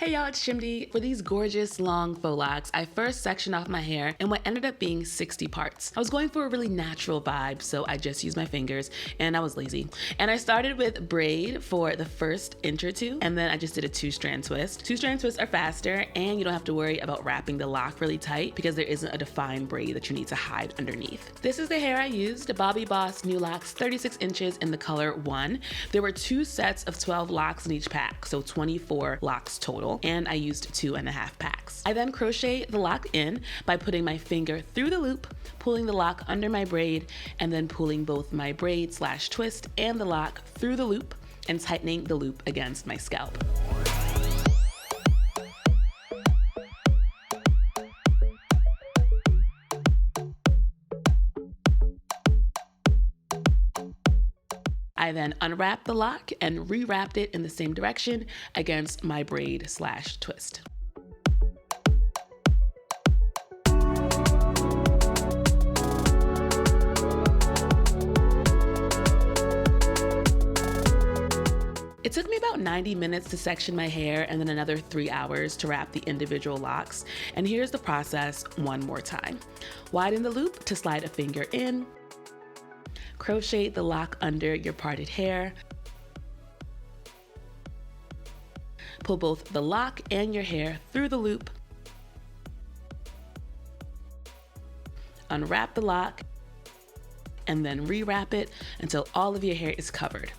Hey y'all, it's Shimdi. For these gorgeous long faux locks, I first sectioned off my hair in what ended up being 60 parts. I was going for a really natural vibe, so I just used my fingers and I was lazy. And I started with braid for the first inch or two, and then I just did a 2-strand twist. 2-strand twists are faster and you don't have to worry about wrapping the lock really tight because there isn't a defined braid that you need to hide underneath. This is the hair I used, the Bobbi Boss New Locks 36 inches in the color 1. There were 2 sets of 12 locks in each pack, so 24 locks total. And I used 2.5 packs. I then crochet the lock in by putting my finger through the loop, pulling the lock under my braid, and then pulling both my braid / twist and the lock through the loop and tightening the loop against my scalp. I then unwrapped the lock and rewrapped it in the same direction against my braid / twist. It took me about 90 minutes to section my hair and then another 3 hours to wrap the individual locks. And here's the process one more time. Widen the loop to slide a finger in. Crochet the lock under your parted hair. Pull both the lock and your hair through the loop. Unwrap the lock and then rewrap it until all of your hair is covered.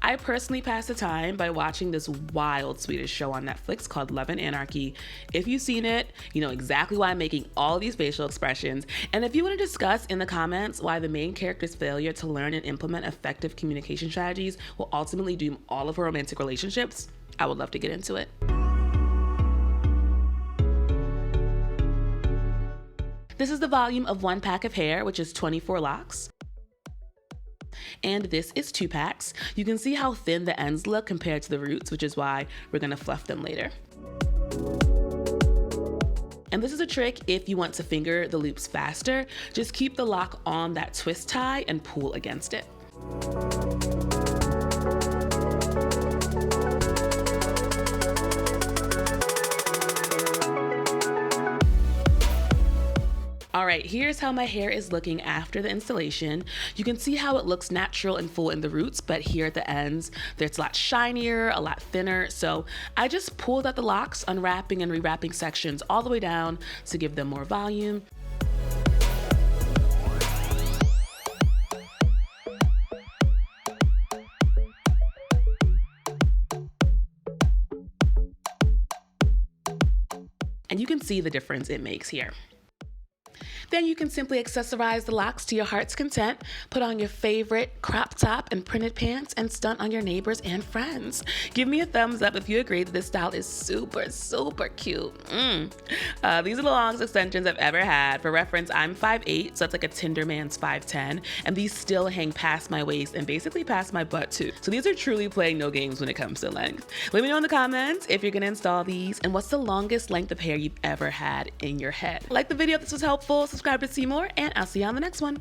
I personally pass the time by watching this wild Swedish show on Netflix called Love and Anarchy. If you've seen it, you know exactly why I'm making all these facial expressions. And if you want to discuss in the comments why the main character's failure to learn and implement effective communication strategies will ultimately doom all of her romantic relationships, I would love to get into it. This is the volume of 1 pack of hair, which is 24 locks. And this is 2 packs. You can see how thin the ends look compared to the roots, which is why we're gonna fluff them later. And this is a trick if you want to finger the loops faster. Just keep the lock on that twist tie and pull against it. All right, here's how my hair is looking after the installation. You can see how it looks natural and full in the roots, but here at the ends, it's a lot shinier, a lot thinner. So I just pulled out the locks, unwrapping and rewrapping sections all the way down to give them more volume. And you can see the difference it makes here. Then you can simply accessorize the locks to your heart's content, put on your favorite crop top and printed pants, and stunt on your neighbors and friends. Give me a thumbs up if you agree that this style is super, super cute. These are the longest extensions I've ever had. For reference, I'm 5'8", so that's like a Tinder man's 5'10", and these still hang past my waist and basically past my butt too. So these are truly playing no games when it comes to length. Let me know in the comments if you're gonna install these and what's the longest length of hair you've ever had in your head. Like the video if this was helpful, subscribe to see more, and I'll see you on the next one.